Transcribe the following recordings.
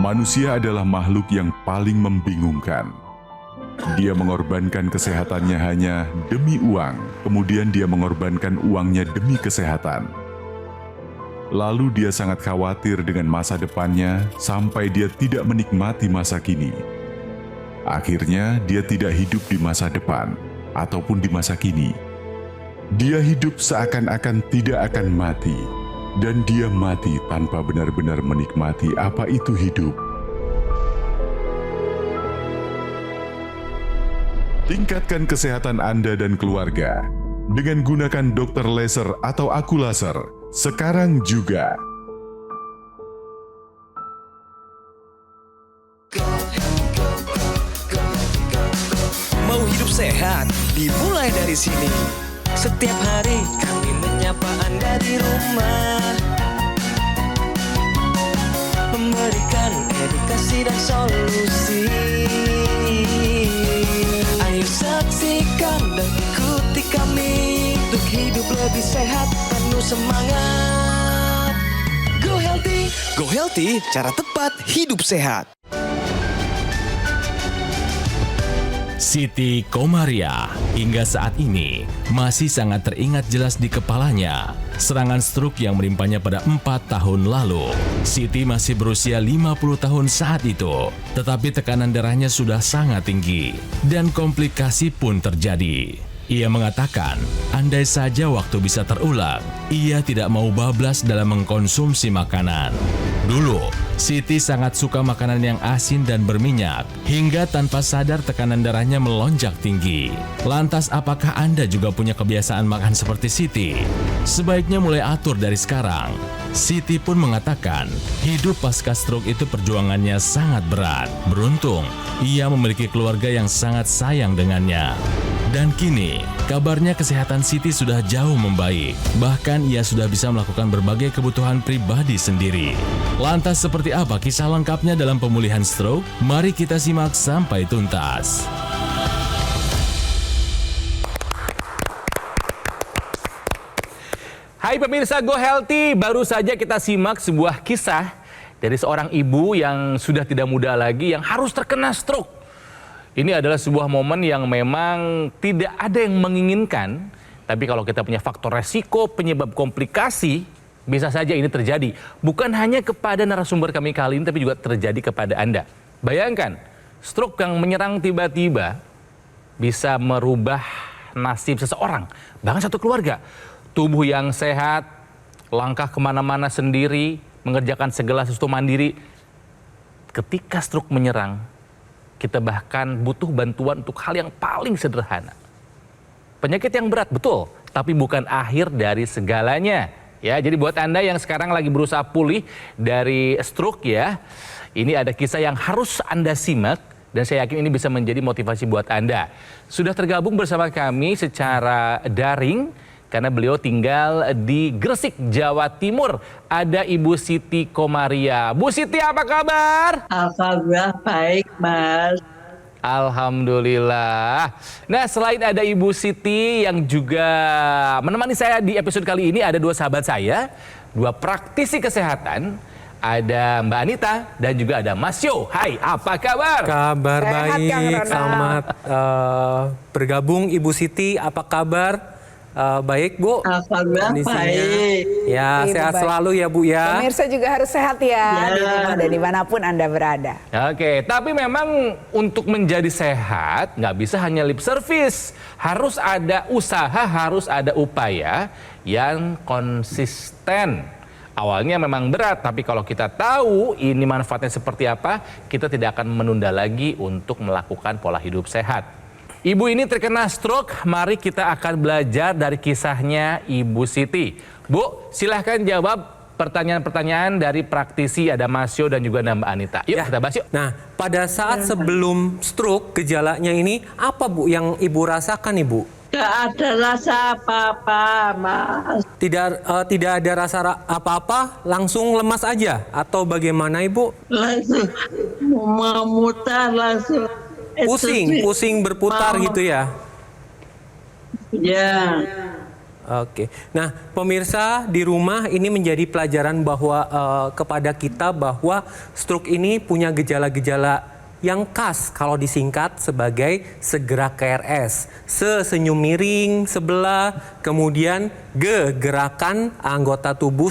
Manusia adalah makhluk yang paling membingungkan. Dia mengorbankan kesehatannya hanya demi uang, kemudian dia mengorbankan uangnya demi kesehatan. Lalu dia sangat khawatir dengan masa depannya sampai dia tidak menikmati masa kini. Akhirnya dia tidak hidup di masa depan ataupun di masa kini. Dia hidup seakan-akan tidak akan mati, dan dia mati tanpa benar-benar menikmati apa itu hidup. Tingkatkan kesehatan Anda dan keluarga dengan gunakan dokter laser atau aku laser sekarang juga. Mau hidup sehat, dimulai dari sini. Setiap hari kami menyapa Anda di rumah, memberikan edukasi dan solusi. Ayo saksikan dan ikuti kami untuk hidup lebih sehat, penuh semangat. Go Healthy, cara tepat hidup sehat. Siti Komaria hingga saat ini masih sangat teringat jelas di kepalanya serangan stroke yang menimpanya pada 4 tahun lalu. Siti masih berusia 50 tahun saat itu, tetapi tekanan darahnya sudah sangat tinggi dan komplikasi pun terjadi. Ia mengatakan, andai saja waktu bisa terulang, ia tidak mau bablas dalam mengkonsumsi makanan. Dulu, Siti sangat suka makanan yang asin dan berminyak, hingga tanpa sadar tekanan darahnya melonjak tinggi. Lantas, apakah Anda juga punya kebiasaan makan seperti Siti? Sebaiknya mulai atur dari sekarang. Siti pun mengatakan, hidup pasca stroke itu perjuangannya sangat berat. Beruntung, ia memiliki keluarga yang sangat sayang dengannya. Dan kini, kabarnya kesehatan Siti sudah jauh membaik. Bahkan ia sudah bisa melakukan berbagai kebutuhan pribadi sendiri. Lantas seperti apa kisah lengkapnya dalam pemulihan stroke? Mari kita simak sampai tuntas. Hai pemirsa Go Healthy, baru saja kita simak sebuah kisah dari seorang ibu yang sudah tidak muda lagi yang harus terkena stroke. Ini adalah sebuah momen yang memang tidak ada yang menginginkan, tapi kalau kita punya faktor resiko penyebab komplikasi, bisa saja ini terjadi. Bukan hanya kepada narasumber kami kali ini, tapi juga terjadi kepada Anda. Bayangkan, stroke yang menyerang tiba-tiba bisa merubah nasib seseorang, bahkan satu keluarga. Tubuh yang sehat, langkah kemana-mana sendiri, mengerjakan segala sesuatu mandiri. Ketika stroke menyerang, kita bahkan butuh bantuan untuk hal yang paling sederhana. Penyakit yang berat, betul, tapi bukan akhir dari segalanya. Ya, jadi buat Anda yang sekarang lagi berusaha pulih dari stroke ya, ini ada kisah yang harus Anda simak dan saya yakin ini bisa menjadi motivasi buat Anda. Sudah tergabung bersama kami secara daring, karena beliau tinggal di Gresik, Jawa Timur. Ada Ibu Siti Komaria. Bu Siti, apa kabar? Alhamdulillah baik, Mas. Alhamdulillah. Nah, selain ada Ibu Siti yang juga menemani saya di episode kali ini, ada dua sahabat saya, dua praktisi kesehatan. Ada Mbak Anita dan juga ada Mas Yo. Hai, apa kabar? Kabar Sehat, baik, Kang Ronald. selamat bergabung Ibu Siti, apa kabar? Baik Bu. Alhamdulillah Kondisinya. baik. Ya, Ibu sehat baik. selalu ya Bu ya. Pemirsa juga harus sehat ya, Ya. di rumah dan dimanapun Anda berada. Oke, tapi memang untuk menjadi sehat nggak bisa hanya lip service. Harus ada usaha, harus ada upaya yang konsisten. Awalnya memang berat, tapi kalau kita tahu ini manfaatnya seperti apa, kita tidak akan menunda lagi untuk melakukan pola hidup sehat. Ibu ini terkena stroke, mari kita akan belajar dari kisahnya Ibu Siti. Bu, silahkan jawab pertanyaan-pertanyaan dari praktisi, ada Mas Yo dan juga ada Mbak Anita. Yuk Ya. kita bahas yuk. Nah, pada saat sebelum stroke, gejalanya ini apa Bu yang Ibu rasakan Ibu? Gak ada rasa apa-apa, Mas. Tidak ada rasa apa-apa, langsung lemas aja atau bagaimana Ibu? Langsung memutar langsung. Pusing berputar Mau. gitu ya. Ya. Oke. Nah, pemirsa di rumah ini menjadi pelajaran bahwa kepada kita bahwa stroke ini punya gejala-gejala yang khas kalau disingkat sebagai segerak KRS. Senyum miring sebelah, kemudian gerakan anggota tubuh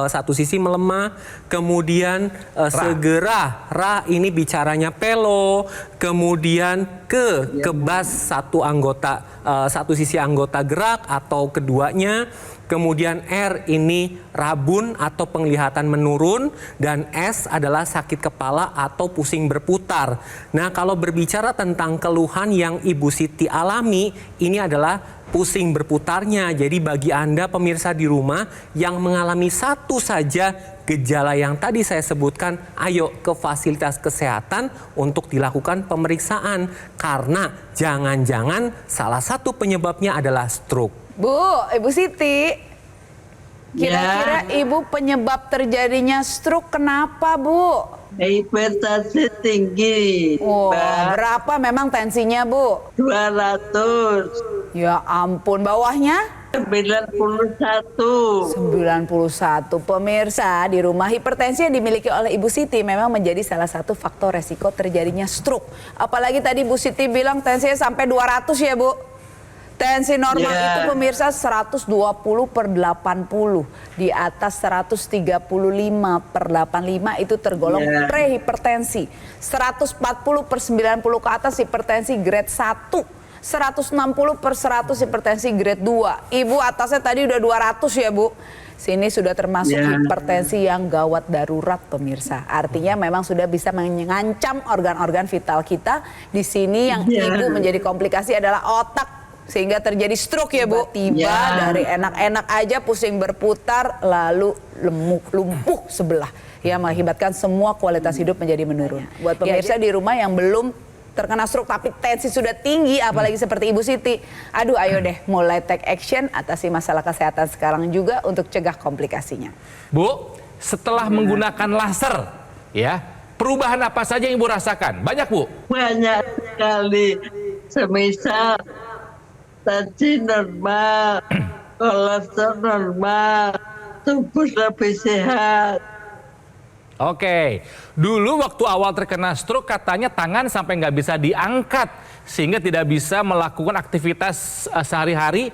satu sisi melemah, kemudian segera ini bicaranya pelo, kemudian kebas satu sisi anggota gerak atau keduanya. Kemudian R ini rabun atau penglihatan menurun, dan S adalah sakit kepala atau pusing berputar. Nah, kalau berbicara tentang keluhan yang Ibu Siti alami, ini adalah pusing berputarnya. Jadi bagi Anda pemirsa di rumah yang mengalami satu saja gejala yang tadi saya sebutkan, ayo ke fasilitas kesehatan untuk dilakukan pemeriksaan. Karena jangan-jangan salah satu penyebabnya adalah stroke. Bu, Ibu Siti, kira-kira Ibu penyebab terjadinya stroke kenapa, Bu? Hipertensi tinggi. Oh, Mbak. berapa memang tensinya, Bu? 200. Ya ampun, bawahnya? 91. 91. Pemirsa, di rumah hipertensi yang dimiliki oleh Ibu Siti memang menjadi salah satu faktor resiko terjadinya stroke. Apalagi tadi Bu Siti bilang tensinya sampai 200 ya, Bu? Tensi normal itu pemirsa 120/80. Di atas 135/85 itu tergolong prehipertensi. 140/90 ke atas hipertensi grade 1. 160/100 hipertensi grade 2. Ibu atasnya tadi udah 200 ya, Bu. Sini sudah termasuk hipertensi yang gawat darurat, pemirsa. Artinya memang sudah bisa mengancam organ-organ vital kita. Di sini yang Ibu menjadi komplikasi adalah otak. Sehingga terjadi stroke ya, Bu. Tiba dari enak-enak aja pusing berputar, lalu lumpuh sebelah. Ya, mengakibatkan semua kualitas hidup menjadi menurun. Buat pemirsa di rumah yang belum terkena stroke tapi tensi sudah tinggi, apalagi seperti Ibu Siti, aduh ayo deh mulai take action, atasi masalah kesehatan sekarang juga untuk cegah komplikasinya. Bu, setelah menggunakan laser, ya, perubahan apa saja yang Ibu rasakan? Banyak, Bu? Banyak sekali. Semisal tensi normal, kolesterol normal, tubuh lebih sehat. Oke, dulu waktu awal terkena stroke katanya tangan sampai nggak bisa diangkat sehingga tidak bisa melakukan aktivitas sehari-hari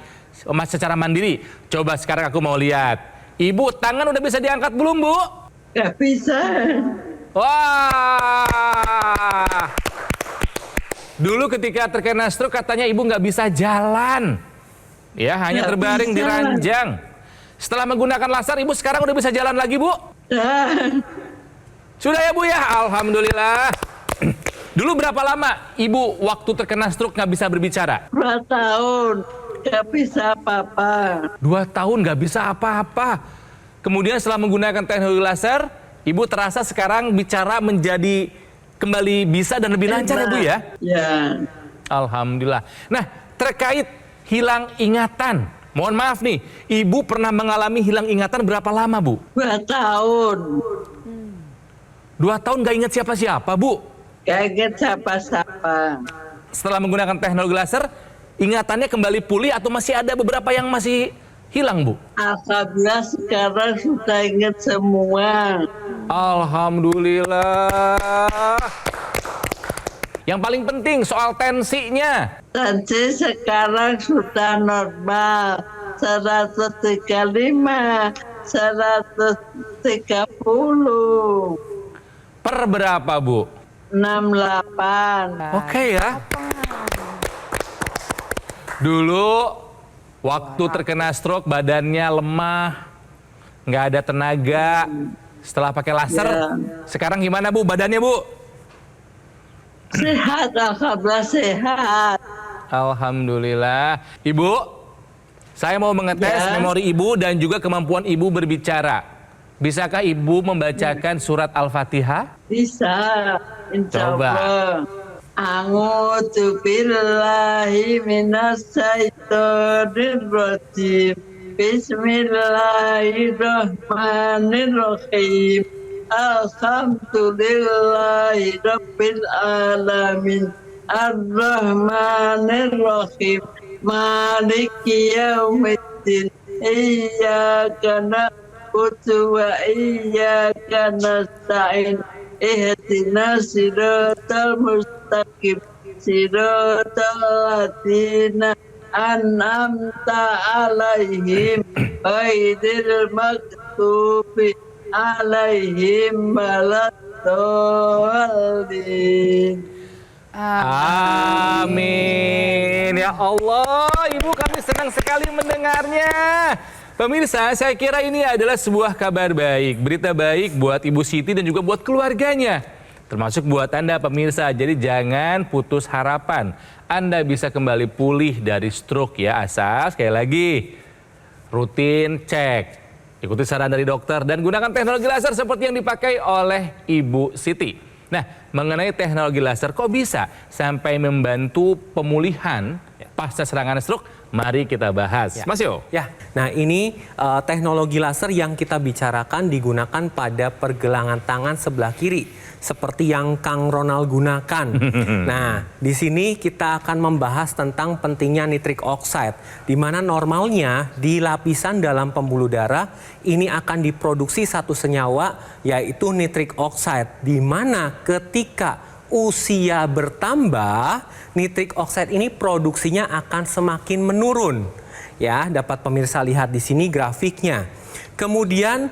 secara mandiri. Coba sekarang aku mau lihat. Ibu, tangan udah bisa diangkat belum, Bu? Gak bisa. Wah! Dulu ketika terkena stroke katanya Ibu nggak bisa jalan. Ya, hanya terbaring di ranjang. Setelah menggunakan laser, Ibu sekarang udah bisa jalan lagi, Bu? Sudah ya, Bu ya? Alhamdulillah. Dulu berapa lama Ibu waktu terkena stroke nggak bisa berbicara? 2 tahun, gak bisa apa-apa. 2 tahun nggak bisa apa-apa. Kemudian setelah menggunakan teknologi laser, Ibu terasa sekarang bicara menjadi kembali bisa dan lebih lancar ya, Bu ya? Ya. Alhamdulillah. Nah, terkait hilang ingatan, mohon maaf nih, Ibu pernah mengalami hilang ingatan berapa lama, Bu? 2 tahun. 2 tahun nggak ingat siapa-siapa, Bu? Gak ingat siapa-siapa. Setelah menggunakan teknologi laser, ingatannya kembali pulih atau masih ada beberapa yang masih hilang, Bu? Alhamdulillah sekarang sudah ingat semua. Alhamdulillah. Yang paling penting soal tensinya. Tensi sekarang sudah normal. 135, 130. Per berapa, Bu? 68. Oke ya. Dulu waktu terkena stroke badannya lemah, nggak ada tenaga. Setelah pakai laser, sekarang gimana, Bu, badannya, Bu? Sehat, alhamdulillah sehat. Alhamdulillah. Ibu, saya mau mengetes memori Ibu dan juga kemampuan Ibu berbicara. Bisakah Ibu membacakan surat Al-Fatihah? Bisa, insya Coba. Allah. A'udzu billahi minasyaitonir rajim. Bismillahirrahmanirrahim. Alhamdulillahi rabbil alamin. Ar-Rahmanir Rahim. Maliki yaumiddin. الدين إياك نعبد وإياك نستعين اهدنا الصراط المستقيم صراط الذين أنعمت عليهم غير المغضوب عليهم ولا الضالين. Amin. Ya Allah, Ibu kami senang sekali mendengarnya. Pemirsa, saya kira ini adalah sebuah kabar baik, berita baik buat Ibu Siti dan juga buat keluarganya. Termasuk buat Anda pemirsa, jadi jangan putus harapan. Anda bisa kembali pulih dari stroke ya, asal sekali lagi rutin cek. Ikuti saran dari dokter dan gunakan teknologi laser seperti yang dipakai oleh Ibu Siti. Nah, mengenai teknologi laser kok bisa sampai membantu pemulihan pasca serangan stroke? Mari kita bahas. Mas Yo. Ya, nah ini teknologi laser yang kita bicarakan digunakan pada pergelangan tangan sebelah kiri, seperti yang Kang Ronald gunakan. Nah, di sini kita akan membahas tentang pentingnya nitric oxide, di mana normalnya di lapisan dalam pembuluh darah ini akan diproduksi satu senyawa, yaitu nitric oxide, di mana ketika usia bertambah, nitric oxide ini produksinya akan semakin menurun. Ya, dapat pemirsa lihat di sini grafiknya. Kemudian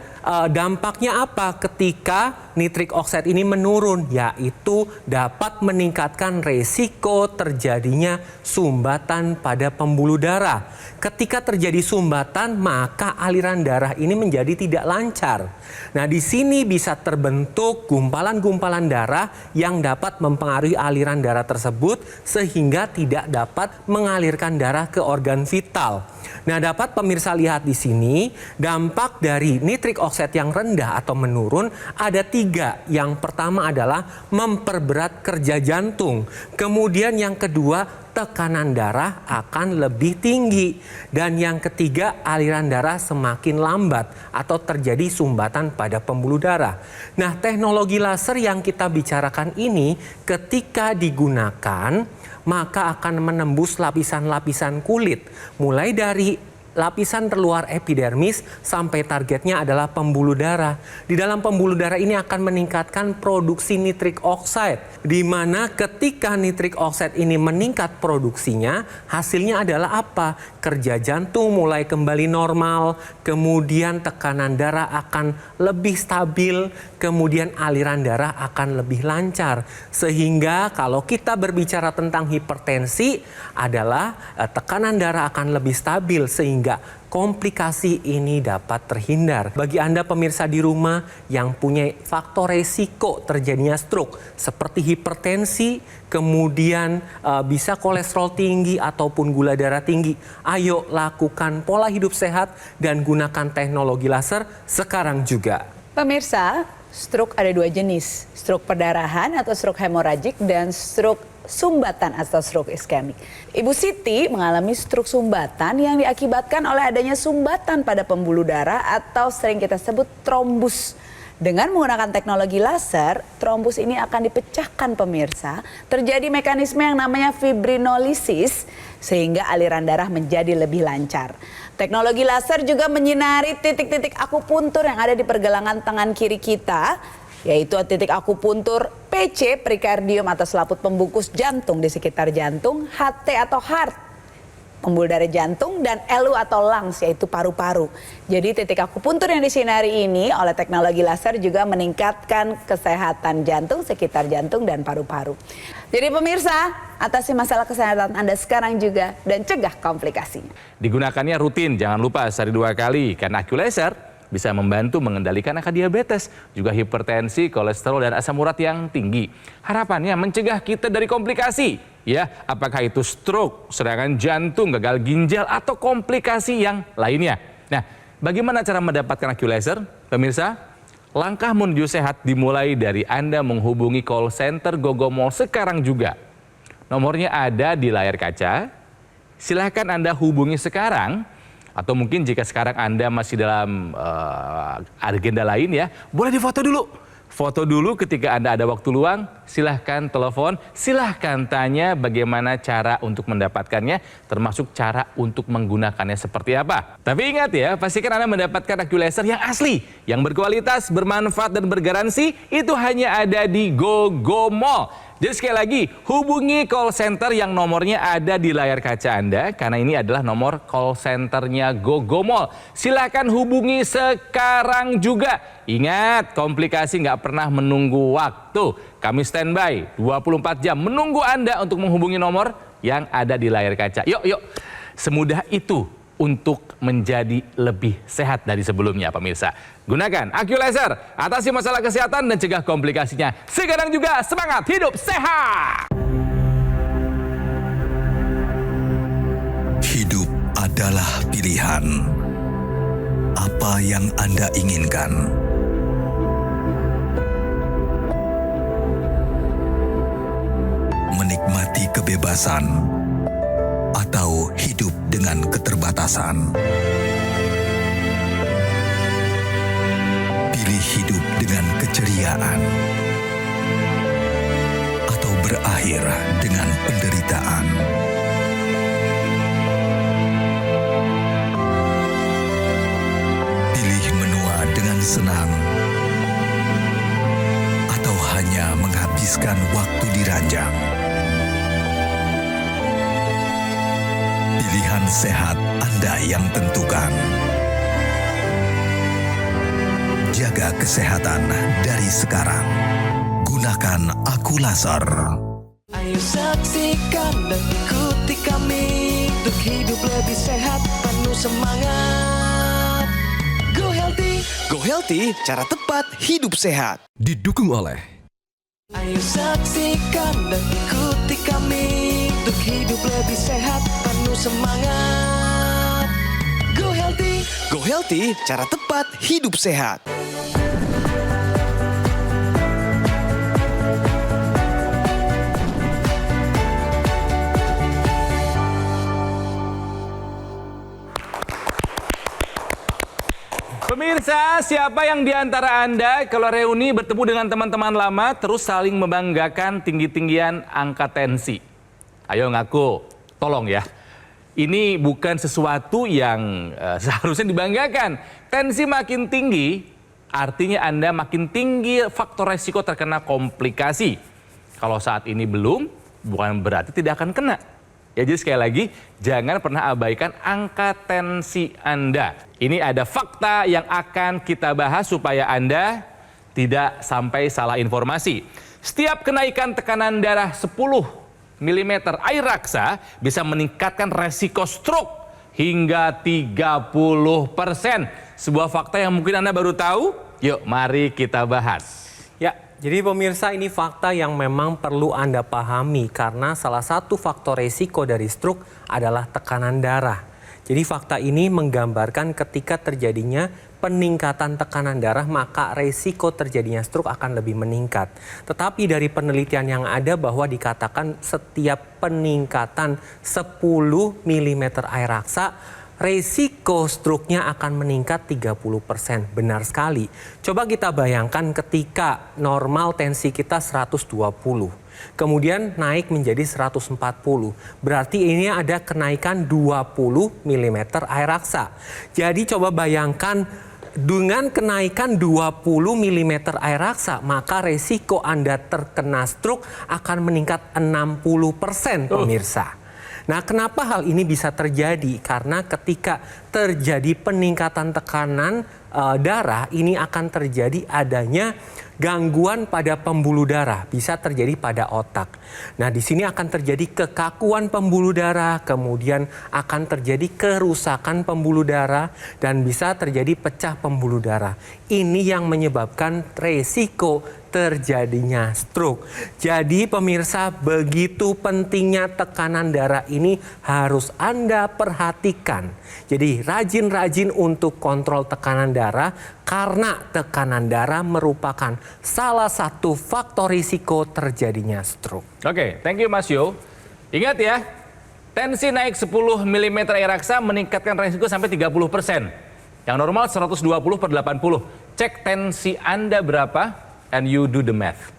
dampaknya apa ketika nitric oxide ini menurun? Yaitu dapat meningkatkan resiko terjadinya sumbatan pada pembuluh darah. Ketika terjadi sumbatan, maka aliran darah ini menjadi tidak lancar. Nah, di sini bisa terbentuk gumpalan-gumpalan darah yang dapat mempengaruhi aliran darah tersebut sehingga tidak dapat mengalirkan darah ke organ vital. Nah, dapat pemirsa lihat di sini dampak dari nitric oxide yang rendah atau menurun ada 3. Yang pertama adalah memperberat kerja jantung. Kemudian yang kedua, tekanan darah akan lebih tinggi. Dan yang ketiga, aliran darah semakin lambat atau terjadi sumbatan pada pembuluh darah. Nah, teknologi laser yang kita bicarakan ini ketika digunakan maka akan menembus lapisan-lapisan kulit, mulai dari lapisan terluar epidermis sampai targetnya adalah pembuluh darah. Di dalam pembuluh darah ini akan meningkatkan produksi nitric oxide, di mana ketika nitric oxide ini meningkat produksinya, hasilnya adalah apa? Kerja jantung mulai kembali normal, kemudian tekanan darah akan lebih stabil, kemudian aliran darah akan lebih lancar. Sehingga kalau kita berbicara tentang hipertensi adalah tekanan darah akan lebih stabil sehingga komplikasi ini dapat terhindar. Bagi Anda pemirsa di rumah yang punya faktor resiko terjadinya stroke seperti hipertensi, kemudian bisa kolesterol tinggi ataupun gula darah tinggi, ayo lakukan pola hidup sehat dan gunakan teknologi laser sekarang juga. Pemirsa, stroke ada 2 jenis, stroke perdarahan atau stroke hemoragik dan stroke sumbatan atau stroke iskemik. Ibu Siti mengalami stroke sumbatan yang diakibatkan oleh adanya sumbatan pada pembuluh darah atau sering kita sebut trombus. Dengan menggunakan teknologi laser, trombus ini akan dipecahkan pemirsa. Terjadi mekanisme yang namanya fibrinolisis sehingga aliran darah menjadi lebih lancar. Teknologi laser juga menyinari titik-titik akupuntur yang ada di pergelangan tangan kiri kita, yaitu titik akupuntur PC, perikardium atau selaput pembungkus jantung di sekitar jantung, HT atau heart, pembuluh darah jantung, dan LU atau lungs yaitu paru-paru. Jadi titik akupuntur yang disinari ini oleh teknologi laser juga meningkatkan kesehatan jantung, sekitar jantung dan paru-paru. Jadi pemirsa, atasi masalah kesehatan Anda sekarang juga dan cegah komplikasinya. Digunakannya rutin, jangan lupa sehari 2 kali karena AccuLaser bisa membantu mengendalikan angka diabetes, juga hipertensi, kolesterol, dan asam urat yang tinggi. Harapannya mencegah kita dari komplikasi, ya, apakah itu stroke, serangan jantung, gagal ginjal, atau komplikasi yang lainnya. Nah, bagaimana cara mendapatkan AccuLaser? Pemirsa, langkah menuju sehat dimulai dari Anda menghubungi call center Gogomall sekarang juga. Nomornya ada di layar kaca. Silahkan Anda hubungi sekarang. Atau mungkin jika sekarang Anda masih dalam agenda lain ya, boleh difoto dulu. Foto dulu ketika Anda ada waktu luang, silahkan telepon, silahkan tanya bagaimana cara untuk mendapatkannya, termasuk cara untuk menggunakannya seperti apa. Tapi ingat ya, pastikan Anda mendapatkan Accu Laser yang asli, yang berkualitas, bermanfaat, dan bergaransi, itu hanya ada di GoGo Mall. Jadi sekali lagi, hubungi call center yang nomornya ada di layar kaca Anda, karena ini adalah nomor call centernya GoGo Mall. Silahkan hubungi sekarang juga. Ingat, komplikasi nggak pernah menunggu waktu. Kami standby 24 jam menunggu Anda untuk menghubungi nomor yang ada di layar kaca. Yuk, semudah itu untuk menjadi lebih sehat dari sebelumnya, pemirsa. Gunakan Accu Laser, atasi masalah kesehatan dan cegah komplikasinya. Sekarang juga semangat hidup sehat. Hidup adalah pilihan. Apa yang Anda inginkan? Menikmati kebebasan atau hidup dengan keterbatasan? Pilih hidup dengan keceriaan atau berakhir dengan penderitaan? Pilih menua dengan senang atau hanya menghabiskan waktu di ranjang? Pilihan sehat Anda yang tentukan. Jaga kesehatan dari sekarang. Gunakan Accu Laser. Ayo saksikan dan ikuti kami untuk hidup lebih sehat, penuh semangat. Go Healthy, cara tepat hidup sehat. Didukung oleh Ayo saksikan dan ikuti kami untuk hidup lebih sehat, penuh semangat. Go Healthy, cara tepat hidup sehat. Pemirsa, siapa yang diantara Anda kalau reuni bertemu dengan teman-teman lama terus saling membanggakan tinggi-tinggian angka tensi? Ayo ngaku, tolong ya. Ini bukan sesuatu yang seharusnya dibanggakan. Tensi makin tinggi, artinya Anda makin tinggi faktor resiko terkena komplikasi. Kalau saat ini belum, bukan berarti tidak akan kena. Ya, jadi sekali lagi, jangan pernah abaikan angka tensi Anda. Ini ada fakta yang akan kita bahas supaya Anda tidak sampai salah informasi. Setiap kenaikan tekanan darah 10 mm air raksa bisa meningkatkan resiko stroke hingga 30%. Sebuah fakta yang mungkin Anda baru tahu. Yuk, mari kita bahas. Ya, jadi pemirsa, ini fakta yang memang perlu Anda pahami karena salah satu faktor resiko dari stroke adalah tekanan darah. Jadi fakta ini menggambarkan ketika terjadinya peningkatan tekanan darah maka resiko terjadinya stroke akan lebih meningkat. Tetapi dari penelitian yang ada bahwa dikatakan setiap peningkatan 10 mm air raksa, resiko stroke-nya akan meningkat 30%. Benar sekali. Coba kita bayangkan ketika normal tensi kita 120. Kemudian naik menjadi 140. Berarti ini ada kenaikan 20 mm air raksa. Jadi coba bayangkan dengan kenaikan 20 mm air raksa, maka resiko Anda terkena stroke akan meningkat 60%, pemirsa. Nah, kenapa hal ini bisa terjadi? Karena ketika terjadi peningkatan tekanan darah, ini akan terjadi adanya gangguan pada pembuluh darah, bisa terjadi pada otak. Nah, di sini akan terjadi kekakuan pembuluh darah, kemudian akan terjadi kerusakan pembuluh darah, dan bisa terjadi pecah pembuluh darah. Ini yang menyebabkan resiko terjadinya stroke. Jadi pemirsa, begitu pentingnya tekanan darah ini harus Anda perhatikan. Jadi rajin-rajin untuk kontrol tekanan darah karena tekanan darah merupakan salah satu faktor risiko terjadinya stroke. Oke, thank you Mas Yo. Ingat ya, tensi naik 10 mm air raksa meningkatkan risiko sampai 30%. Yang normal 120/80. Cek tensi Anda berapa, and you do the math.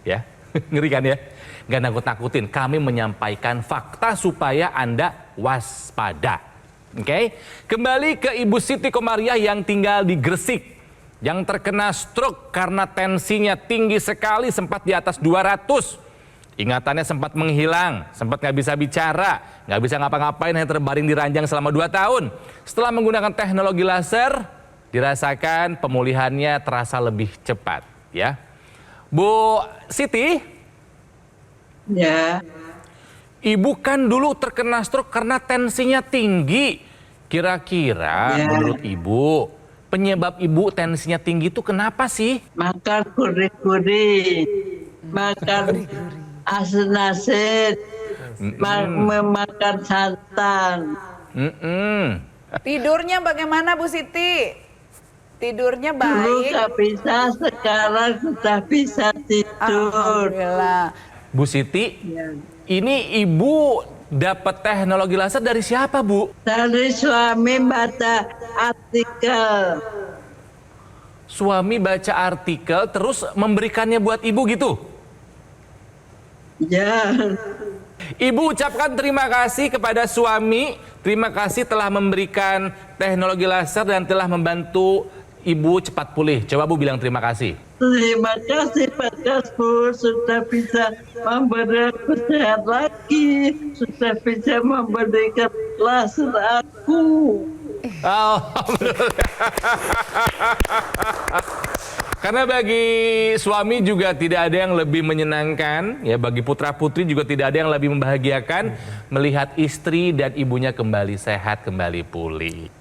Ya, ngeri kan ya? Nggak nakut-nakutin, kami menyampaikan fakta supaya Anda waspada. Oke, kembali ke Ibu Siti Komariah yang tinggal di Gresik, yang terkena stroke karena tensinya tinggi sekali, sempat di atas 200. Ingatannya sempat menghilang, sempat nggak bisa bicara, nggak bisa ngapa-ngapain, hanya terbaring di ranjang selama 2 tahun. Setelah menggunakan teknologi laser, dirasakan pemulihannya terasa lebih cepat. Ya, Bu Siti, Ya, Ibu kan dulu terkena stroke karena tensinya tinggi. Kira-kira menurut Ibu, penyebab Ibu tensinya tinggi itu kenapa sih? makan gurih-gurih, makan asin-asin, memakan santan. Tidurnya bagaimana Bu Siti? Tidurnya Dulu baik? nggak bisa, sekarang sudah bisa tidur. Alhamdulillah. Bu Siti, Ya. ini Ibu dapat teknologi laser dari siapa, Bu? Dari suami baca artikel. Suami baca artikel terus memberikannya buat Ibu gitu? Ya, Ibu ucapkan terima kasih kepada suami, terima kasih telah memberikan teknologi laser dan telah membantu Ibu cepat pulih. Coba Bu bilang terima kasih. terima kasih Pak Kasbul sudah bisa memberi aku sehat lagi, sudah bisa memberikan laser aku. Alhamdulillah. Karena bagi suami juga tidak ada yang lebih menyenangkan, ya bagi putra-putri juga tidak ada yang lebih membahagiakan melihat istri dan ibunya kembali sehat, kembali pulih.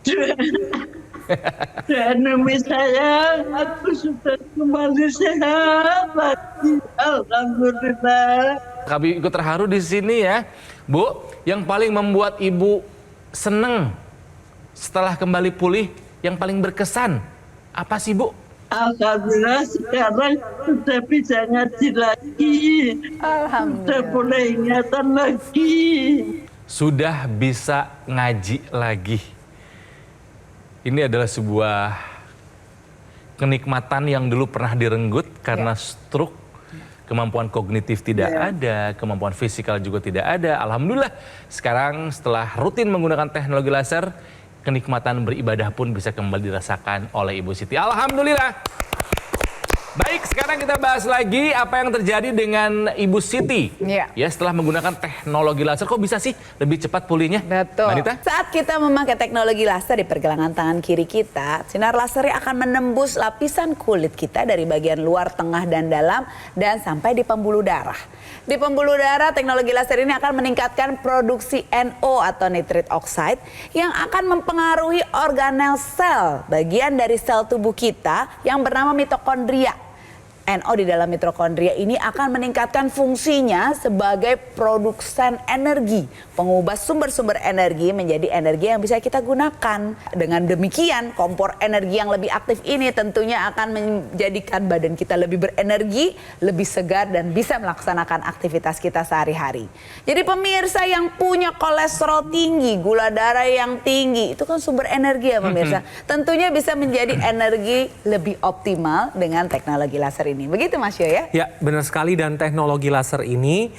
Dan demi saya, aku sudah kembali sehat lagi. Alhamdulillah. Kami ikut terharu di sini ya, Bu. Yang paling membuat Ibu seneng setelah kembali pulih, yang paling berkesan apa sih, Bu? Alhamdulillah sekarang sudah bisa ngaji lagi. Sudah boleh ingatan lagi. Sudah bisa ngaji lagi. Ini adalah sebuah kenikmatan yang dulu pernah direnggut karena stroke. Kemampuan kognitif tidak ada, kemampuan fisikal juga tidak ada. Alhamdulillah sekarang setelah rutin menggunakan teknologi laser, kenikmatan beribadah pun bisa kembali dirasakan oleh Ibu Siti. Alhamdulillah. Baik, sekarang kita bahas lagi apa yang terjadi dengan Ibu Siti. Iya. Ya, setelah menggunakan teknologi laser, kok bisa sih lebih cepat pulihnya? Betul. Manita? Saat kita memakai teknologi laser di pergelangan tangan kiri kita, sinar lasernya akan menembus lapisan kulit kita dari bagian luar, tengah, dan dalam, dan sampai di pembuluh darah. Di pembuluh darah, teknologi laser ini akan meningkatkan produksi NO atau nitrate oxide yang akan mempengaruhi organel sel, bagian dari sel tubuh kita yang bernama mitokondria. NO di dalam mitokondria ini akan meningkatkan fungsinya sebagai produsen energi, pengubah sumber-sumber energi menjadi energi yang bisa kita gunakan. Dengan demikian, kompor energi yang lebih aktif ini tentunya akan menjadikan badan kita lebih berenergi, lebih segar, dan bisa melaksanakan aktivitas kita sehari-hari. Jadi pemirsa yang punya kolesterol tinggi, gula darah yang tinggi, itu kan sumber energi ya pemirsa. Tentunya bisa menjadi energi lebih optimal dengan teknologi laser ini. Begitu Mas Yo ya? Ya, benar sekali, dan teknologi laser ini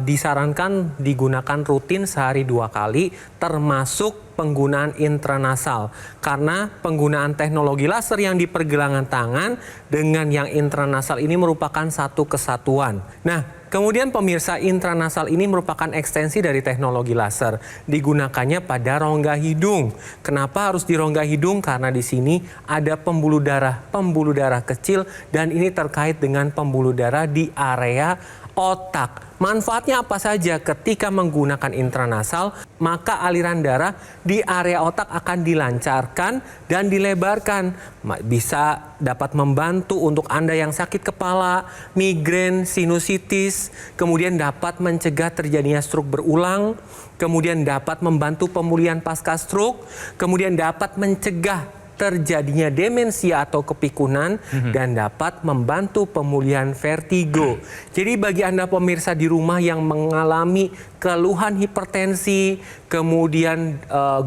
disarankan digunakan rutin sehari 2 kali, termasuk penggunaan intranasal. Karena penggunaan teknologi laser yang di pergelangan tangan dengan yang intranasal ini merupakan satu kesatuan. Nah, kemudian pemirsa, intranasal ini merupakan ekstensi dari teknologi laser. Digunakannya pada rongga hidung. Kenapa harus di rongga hidung? Karena di sini ada pembuluh darah kecil, dan ini terkait dengan pembuluh darah di area otak. Manfaatnya apa saja ketika menggunakan intranasal? Maka aliran darah di area otak akan dilancarkan dan dilebarkan. Bisa dapat membantu untuk Anda yang sakit kepala, migrain, sinusitis, kemudian dapat mencegah terjadinya stroke berulang, kemudian dapat membantu pemulihan pasca stroke, kemudian dapat mencegah terjadinya demensia atau kepikunan dan dapat membantu pemulihan vertigo. Jadi bagi Anda pemirsa di rumah yang mengalami keluhan hipertensi, kemudian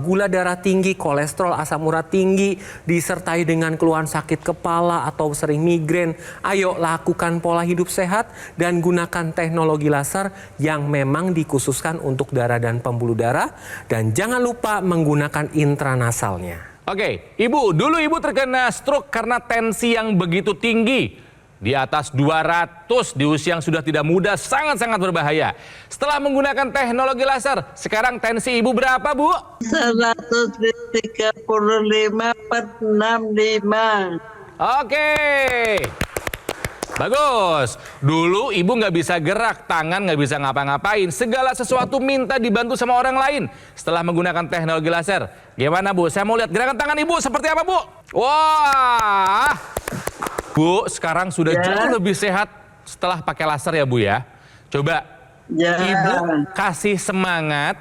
gula darah tinggi, kolesterol, asam urat tinggi, disertai dengan keluhan sakit kepala atau sering migrain, ayo lakukan pola hidup sehat dan gunakan teknologi laser yang memang dikhususkan untuk darah dan pembuluh darah, dan jangan lupa menggunakan intranasalnya. Oke, Ibu, dulu Ibu terkena stroke karena tensi yang begitu tinggi. Di atas 200 di usia yang sudah tidak muda, sangat-sangat berbahaya. Setelah menggunakan teknologi laser, sekarang tensi Ibu berapa, Bu? 135/65. Oke. Bagus. Dulu Ibu nggak bisa gerak, tangan nggak bisa ngapa-ngapain. Segala sesuatu minta dibantu sama orang lain. Setelah menggunakan teknologi laser, gimana Bu? Saya mau lihat gerakan tangan Ibu seperti apa, Bu? Wah. Bu, sekarang sudah jauh lebih sehat setelah pakai laser ya, Bu ya. Coba Ibu kasih semangat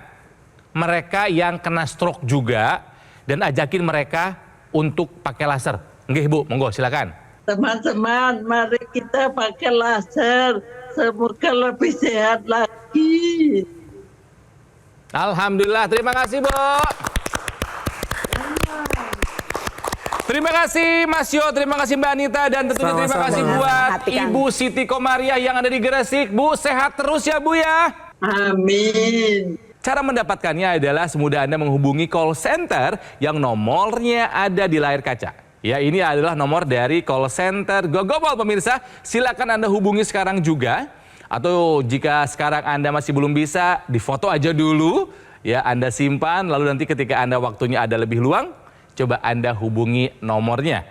mereka yang kena stroke juga dan ajakin mereka untuk pakai laser. Nggih, Bu, monggo silakan. Teman-teman, mari kita pakai laser. Semoga lebih sehat lagi. Alhamdulillah, terima kasih, Bu. Terima kasih Mas Yo, terima kasih Mbak Anita, dan tentunya terima kasih buat Ibu Siti Komariah yang ada di Gresik. Bu, sehat terus ya, Bu ya. Amin. Cara mendapatkannya adalah semudah Anda menghubungi call center yang nomornya ada di layar kaca. Ya, ini adalah nomor dari call center Gogomol pemirsa. Silakan Anda hubungi sekarang juga. Atau jika sekarang Anda masih belum bisa, difoto aja dulu. Ya, Anda simpan, lalu nanti ketika Anda waktunya ada lebih luang, coba Anda hubungi nomornya.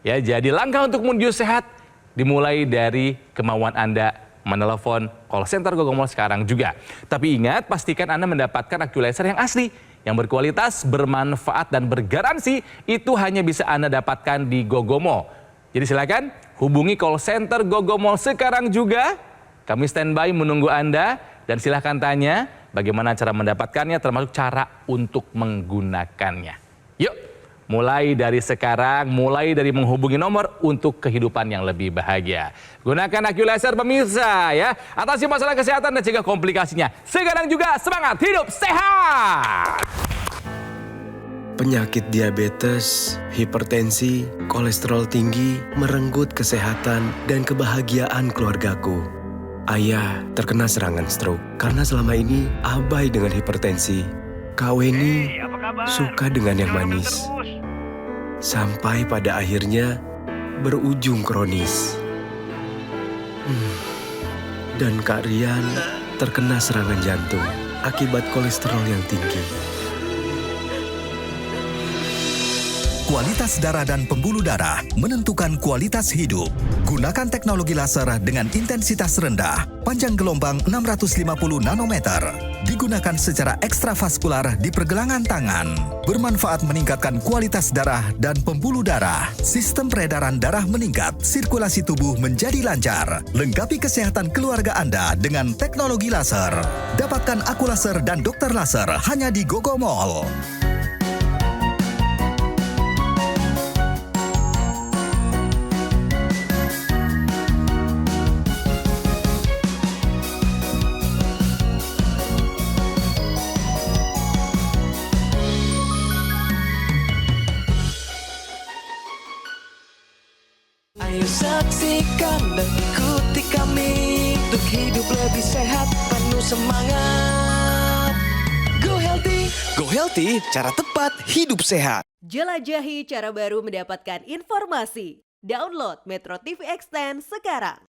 Ya, jadi langkah untuk menuju sehat dimulai dari kemauan Anda menelepon call center Gogomol sekarang juga. Tapi ingat, pastikan Anda mendapatkan AccuLaser yang asli, yang berkualitas, bermanfaat, dan bergaransi. Itu hanya bisa Anda dapatkan di Gogomol. Jadi silakan hubungi call center Gogomol sekarang juga. Kami standby menunggu Anda, dan silakan tanya bagaimana cara mendapatkannya, termasuk cara untuk menggunakannya. Yuk, mulai dari sekarang, mulai dari menghubungi nomor untuk kehidupan yang lebih bahagia. Gunakan AccuLaser pemirsa ya, atasi masalah kesehatan dan cegah komplikasinya. Sekarang juga semangat hidup sehat. Penyakit diabetes, hipertensi, kolesterol tinggi merenggut kesehatan dan kebahagiaan keluargaku. Ayah terkena serangan stroke karena selama ini abai dengan hipertensi. Kak Weni suka dengan yang manis. Sampai pada akhirnya berujung kronis. Dan Kak Rian terkena serangan jantung akibat kolesterol yang tinggi. Kualitas darah dan pembuluh darah menentukan kualitas hidup. Gunakan teknologi laser dengan intensitas rendah, panjang gelombang 650 nanometer. Digunakan secara ekstravaskular di pergelangan tangan. Bermanfaat meningkatkan kualitas darah dan pembuluh darah. Sistem peredaran darah meningkat, sirkulasi tubuh menjadi lancar. Lengkapi kesehatan keluarga Anda dengan teknologi laser. Dapatkan AccuLaser dan dokter laser hanya di Gogomol. Ayo saksikan dan ikuti kami untuk hidup lebih sehat, penuh semangat. Go Healthy. Go Healthy, cara tepat hidup sehat. Jelajahi cara baru mendapatkan informasi. Download Metro TV Extend sekarang.